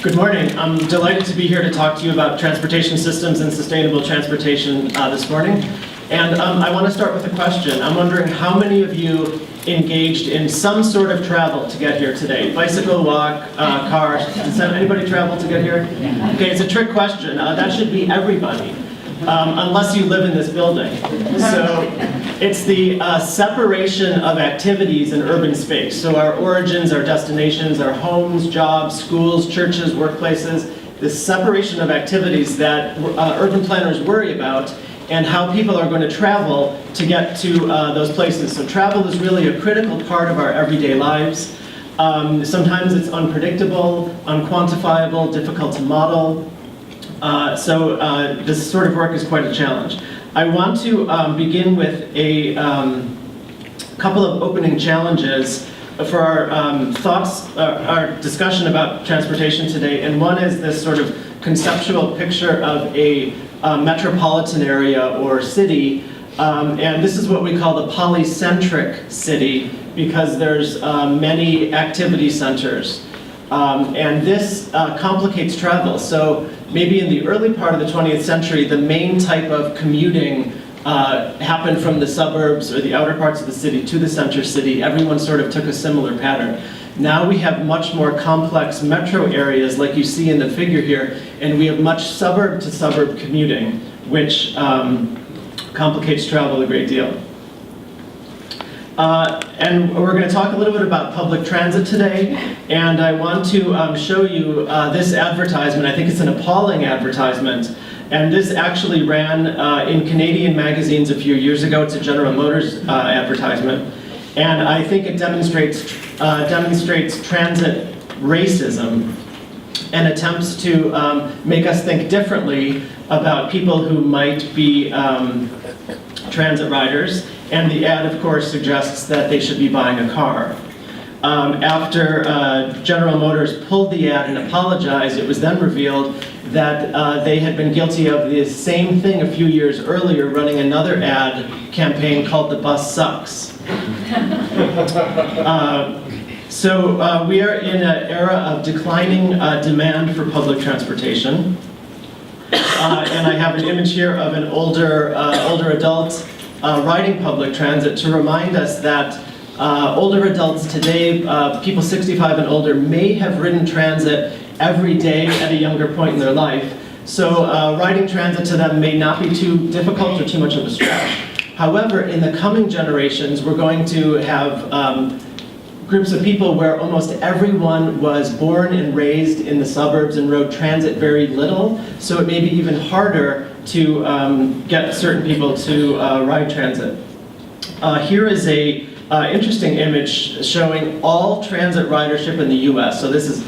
Good morning. I'm delighted to be here to talk to you about transportation systems and sustainable transportation this morning. And I want to start with a question. I'm wondering how many of you engaged in some sort of travel to get here today? Bicycle, walk, car. Does anybody travel to get here? Okay, it's a trick question. That should be everybody, unless you live in this building. So it's the separation of activities in urban space. So our origins, our destinations, our homes, jobs, schools, churches, workplaces, this separation of activities that urban planners worry about, and how people are going to travel to get to those places. So travel is really a critical part of our everyday lives. Sometimes it's unpredictable, unquantifiable, difficult to model. So this sort of work is quite a challenge. I want to begin with a couple of opening challenges for our thoughts, our discussion about transportation today. And one is this sort of conceptual picture of a metropolitan area or city. And this is what we call the polycentric city, because there's many activity centers. And this complicates travel. So maybe in the early part of the 20th century, the main type of commuting happened from the suburbs or the outer parts of the city to the center city. Everyone sort of took a similar pattern. Now we have much more complex metro areas, like you see in the figure here, and we have much suburb to suburb commuting, which complicates travel a great deal. And we're going to talk a little bit about public transit today, and I want to show you this advertisement. I think it's an appalling advertisement, and this actually ran in Canadian magazines a few years ago. It's a General Motors advertisement, and I think it demonstrates transit racism and attempts to make us think differently about people who might be transit riders. And the ad, of course, suggests that they should be buying a car. After General Motors pulled the ad and apologized, it was then revealed that they had been guilty of the same thing a few years earlier, running another ad campaign called The Bus Sucks. So we are in an era of declining demand for public transportation. And I have an image here of an older adult riding public transit to remind us that older adults today, people 65 and older, may have ridden transit every day at a younger point in their life. So riding transit to them may not be too difficult or too much of a stretch. However, in the coming generations, we're going to have groups of people where almost everyone was born and raised in the suburbs and rode transit very little, so it may be even harder to get certain people to ride transit. Here is a interesting image showing all transit ridership in the US. So this is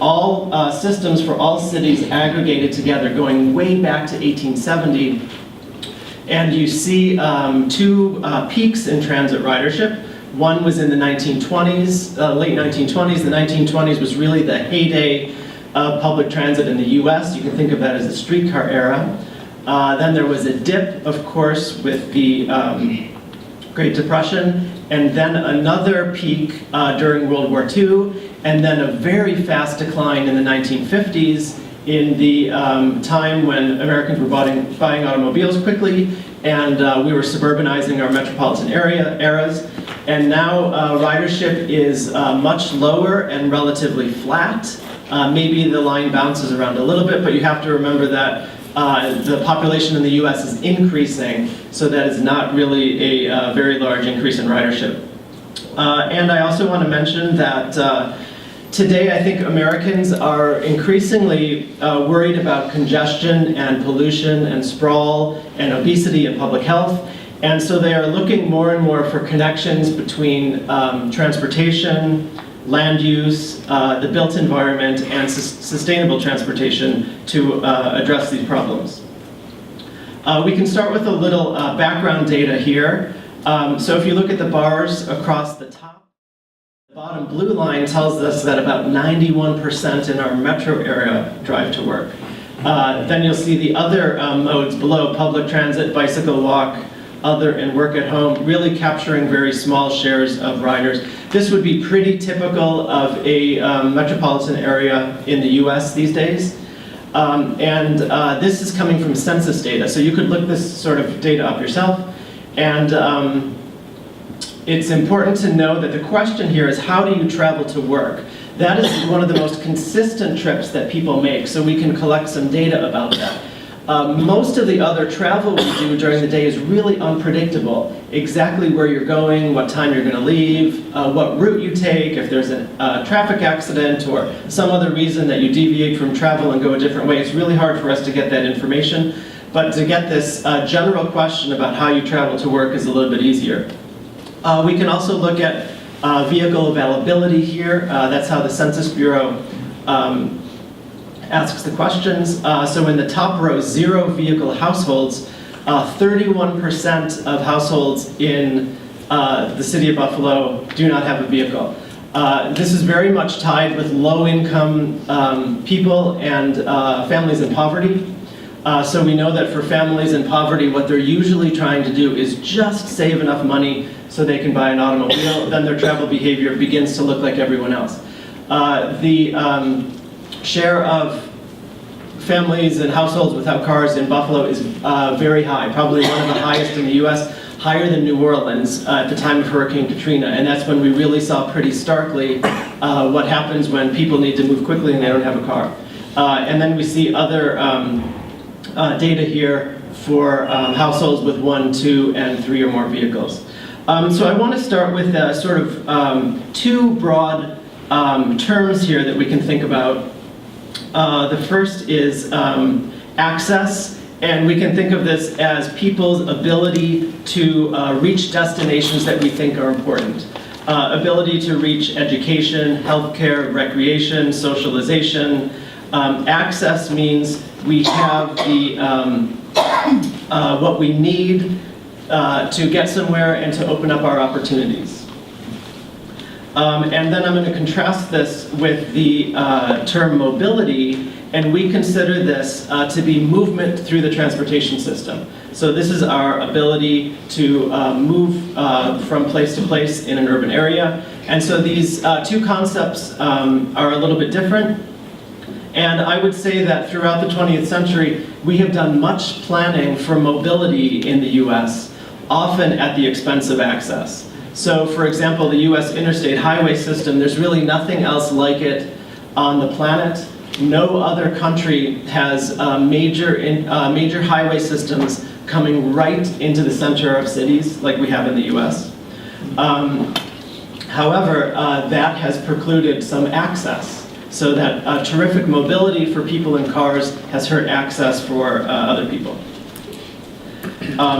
all systems for all cities aggregated together, going way back to 1870. And you see two peaks in transit ridership. One was in the 1920s, late 1920s. The 1920s was really the heyday of public transit in the US. You can think of that as the streetcar era. Then there was a dip, of course, with the Great Depression, and then another peak during World War II, and then a very fast decline in the 1950s in the time when Americans were buying automobiles quickly, and we were suburbanizing our metropolitan eras. And now ridership is much lower and relatively flat. Maybe the line bounces around a little bit, but you have to remember that the population in the US is increasing, so that is not really a very large increase in ridership. And I also want to mention that today I think Americans are increasingly worried about congestion and pollution and sprawl and obesity and public health. And so they are looking more and more for connections between transportation, land use, the built environment, and sustainable transportation to address these problems. We can start with a little background data here. So if you look at the bars across the top, the bottom blue line tells us that about 91% in our metro area drive to work. Then you'll see the other modes below: public transit, bicycle, walk, other, and work at home, really capturing very small shares of riders. This would be pretty typical of a metropolitan area in the US these days. This is coming from census data, so you could look this sort of data up yourself. And it's important to know that the question here is, how do you travel to work? That is one of the most consistent trips that people make, so we can collect some data about that. Most of the other travel we do during the day is really unpredictable. Exactly where you're going, what time you're going to leave, what route you take, if there's a traffic accident or some other reason that you deviate from travel and go a different way. It's really hard for us to get that information. But to get this general question about how you travel to work is a little bit easier. We can also look at vehicle availability here. That's how the Census Bureau asks the questions. So in the top row, 0 vehicle households, 31% of households in the city of Buffalo do not have a vehicle. This is very much tied with low-income people and families in poverty. So we know that for families in poverty, what they're usually trying to do is just save enough money so they can buy an automobile. Then their travel behavior begins to look like everyone else. The share of families and households without cars in Buffalo is very high, probably one of the highest in the US, higher than New Orleans at the time of Hurricane Katrina. And that's when we really saw pretty starkly what happens when people need to move quickly and they don't have a car. And then we see other data here for households with 1, 2, and 3 or more vehicles. So I want to start with sort of 2 broad terms here that we can think about. The first is access, and we can think of this as people's ability to reach destinations that we think are important. Ability to reach education, healthcare, recreation, socialization. Access means we have the what we need to get somewhere and to open up our opportunities. And then I'm going to contrast this with the term mobility, and we consider this to be movement through the transportation system. So this is our ability to move from place to place in an urban area. And so these 2 concepts are a little bit different. And I would say that throughout the 20th century, we have done much planning for mobility in the US, often at the expense of access. So for example, the US interstate highway system, there's really nothing else like it on the planet. No other country has major highway systems coming right into the center of cities like we have in the US. However, that has precluded some access. So that terrific mobility for people in cars has hurt access for other people.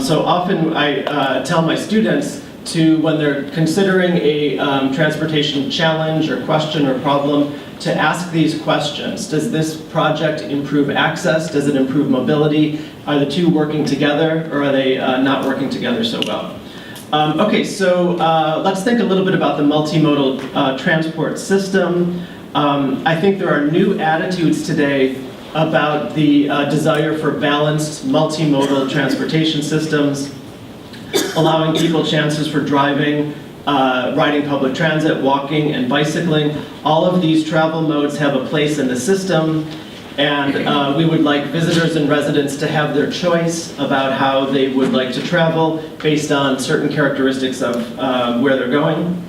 So often I tell my students to, when they're considering a transportation challenge or question or problem, to ask these questions. Does this project improve access? Does it improve mobility? Are the 2 working together, or are they not working together so well? Okay, so let's think a little bit about the multimodal transport system. I think there are new attitudes today about the desire for balanced multimodal transportation systems, allowing people chances for driving, riding public transit, walking, and bicycling. All of these travel modes have a place in the system, and we would like visitors and residents to have their choice about how they would like to travel based on certain characteristics of where they're going.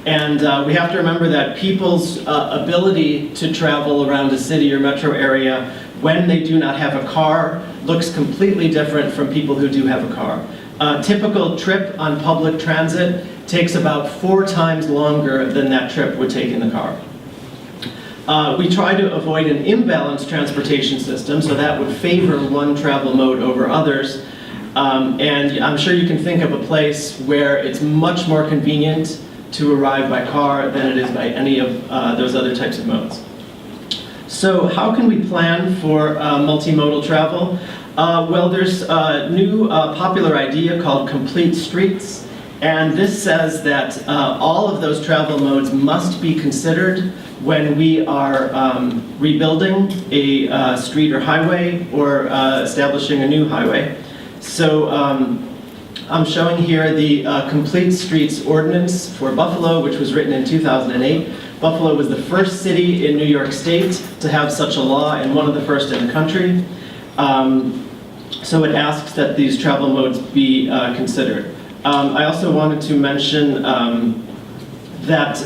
And we have to remember that people's ability to travel around a city or metro area when they do not have a car looks completely different from people who do have a car. A typical trip on public transit takes about 4 times longer than that trip would take in the car. We try to avoid an imbalanced transportation system, so that would favor one travel mode over others. And I'm sure you can think of a place where it's much more convenient to arrive by car than it is by any of those other types of modes. So how can we plan for multimodal travel? Well, there's a new popular idea called complete streets, and this says that all of those travel modes must be considered when we are rebuilding a street or highway or establishing a new highway. So I'm showing here the Complete Streets Ordinance for Buffalo, which was written in 2008. Buffalo was the first city in New York State to have such a law and one of the first in the country. So it asks that these travel modes be considered. I also wanted to mention that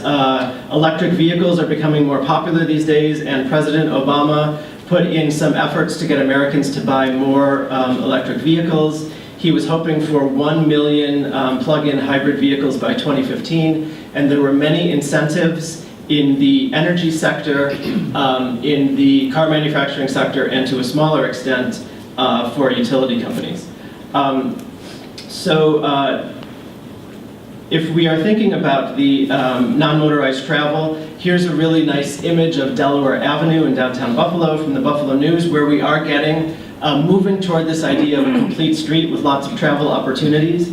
electric vehicles are becoming more popular these days, and President Obama put in some efforts to get Americans to buy more electric vehicles. He was hoping for 1 million plug-in hybrid vehicles by 2015, and there were many incentives in the energy sector, in the car manufacturing sector, and to a smaller extent for utility companies. If we are thinking about the non-motorized travel, here's a really nice image of Delaware Avenue in downtown Buffalo from the Buffalo News, where we are getting moving toward this idea of a complete street with lots of travel opportunities.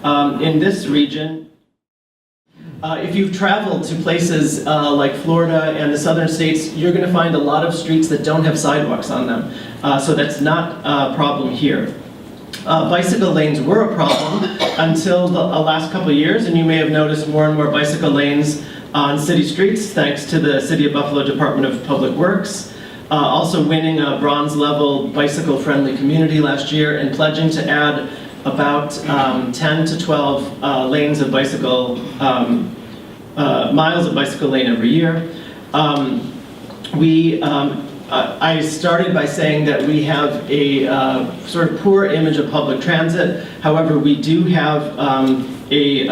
In this region, if you've traveled to places like Florida and the southern states, you're going to find a lot of streets that don't have sidewalks on them. So that's not a problem here. Bicycle lanes were a problem until the last couple of years, and you may have noticed more and more bicycle lanes on city streets thanks to the City of Buffalo Department of Public Works. Also winning a bronze level bicycle friendly community last year and pledging to add about 10 to 12 lanes of bicycle, miles of bicycle lane every year. I started by saying that we have a sort of poor image of public transit. However, we do have a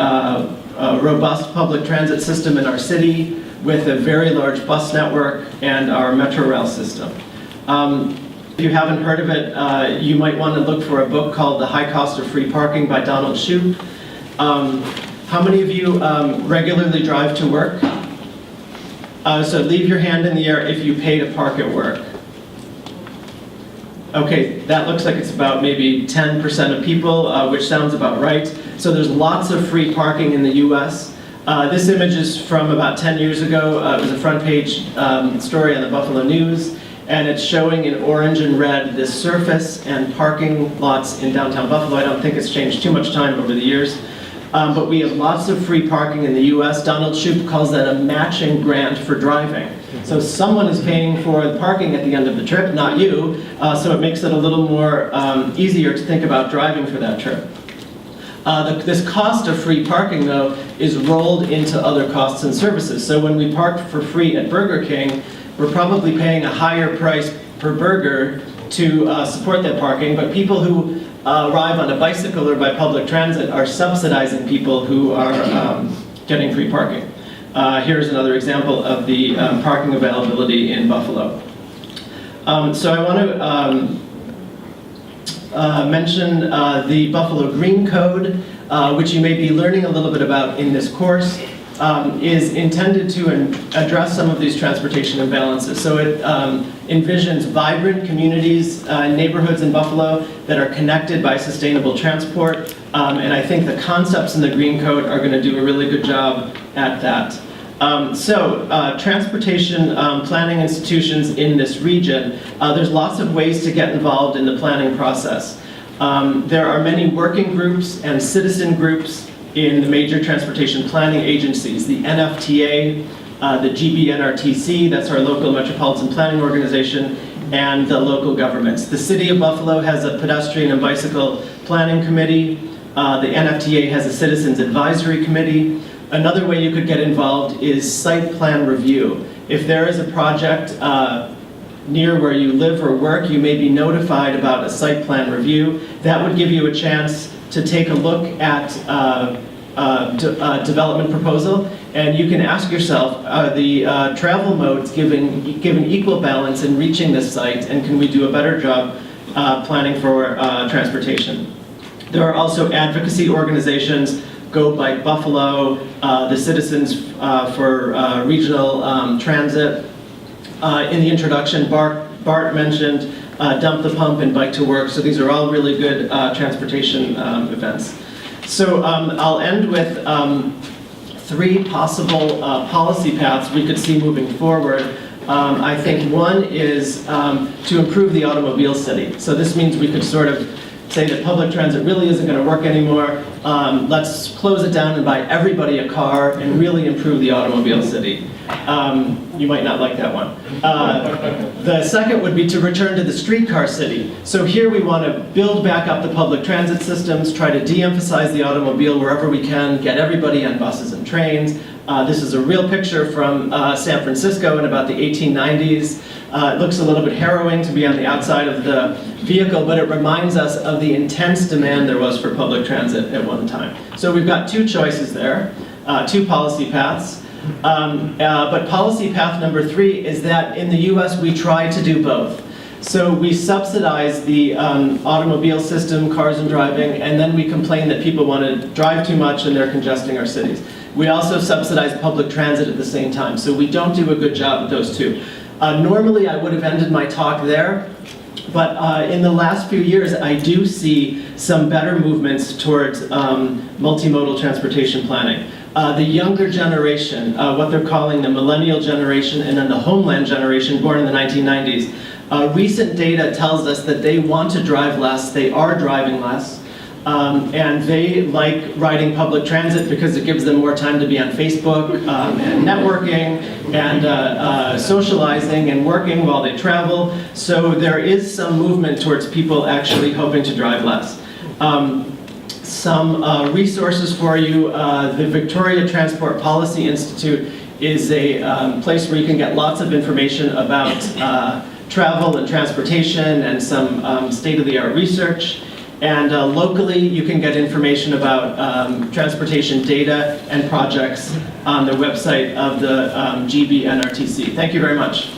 robust public transit system in our city with a very large bus network and our metro rail system. If you haven't heard of it, you might want to look for a book called The High Cost of Free Parking by Donald Shoup. How many of you regularly drive to work? So leave your hand in the air if you pay to park at work. Okay, that looks like it's about maybe 10% of people, which sounds about right. So there's lots of free parking in the US. This image is from about 10 years ago. It was a front page story on the Buffalo News, and it's showing in orange and red the surface and parking lots in downtown Buffalo. I don't think it's changed too much time over the years. But we have lots of free parking in the US. Donald Shoup calls that a matching grant for driving. So someone is paying for the parking at the end of the trip, not you, so it makes it a little more easier to think about driving for that trip. This cost of free parking, though, is rolled into other costs and services. So when we park for free at Burger King, we're probably paying a higher price per burger to support that parking, but people who arrive on a bicycle or by public transit are subsidizing people who are getting free parking. Here's another example of the parking availability in Buffalo. So I want to mention the Buffalo Green Code, which you may be learning a little bit about in this course, is intended to address some of these transportation imbalances. So it envisions vibrant communities and neighborhoods in Buffalo that are connected by sustainable transport, and I think the concepts in the Green Code are going to do a really good job at that. Transportation planning institutions in this region, there's lots of ways to get involved in the planning process. There are many working groups and citizen groups in the major transportation planning agencies, the NFTA, the GBNRTC, that's our local metropolitan planning organization, and the local governments. The City of Buffalo has a pedestrian and bicycle planning committee. The NFTA has a citizens advisory committee. Another way you could get involved is site plan review. If there is a project near where you live or work, you may be notified about a site plan review. That would give you a chance to take a look at development proposal, and you can ask yourself, are the travel modes given equal balance in reaching this site, and can we do a better job planning for transportation? There are also advocacy organizations, Go Bike Buffalo, the Citizens for Regional Transit. In the introduction, Bart mentioned Dump the Pump and Bike to Work, so these are all really good transportation events. So I'll end with three possible policy paths we could see moving forward. I think one is to improve the automobile city. So this means we could sort of say that public transit really isn't going to work anymore. Let's close it down and buy everybody a car and really improve the automobile city. You might not like that one. The second would be to return to the streetcar city. So here we want to build back up the public transit systems, try to de-emphasize the automobile wherever we can, get everybody on buses and trains. This is a real picture from San Francisco in about the 1890s. It looks a little bit harrowing to be on the outside of the vehicle, but it reminds us of the intense demand there was for public transit at one time. So we've got two choices there, two policy paths. But policy path number 3 is that in the US we try to do both. So we subsidize the automobile system, cars and driving, and then we complain that people want to drive too much and they're congesting our cities. We also subsidize public transit at the same time, so we don't do a good job with those two. Normally I would have ended my talk there, but in the last few years I do see some better movements towards multimodal transportation planning. The younger generation, what they're calling the millennial generation and then the homeland generation born in the 1990s, recent data tells us that they want to drive less, they are driving less, and they like riding public transit because it gives them more time to be on Facebook and networking and socializing and working while they travel. So there is some movement towards people actually hoping to drive less. Some resources for you. The Victoria Transport Policy Institute is a place where you can get lots of information about travel and transportation and some state-of-the-art research. And locally, you can get information about transportation data and projects on the website of the GB NRTC. Thank you very much.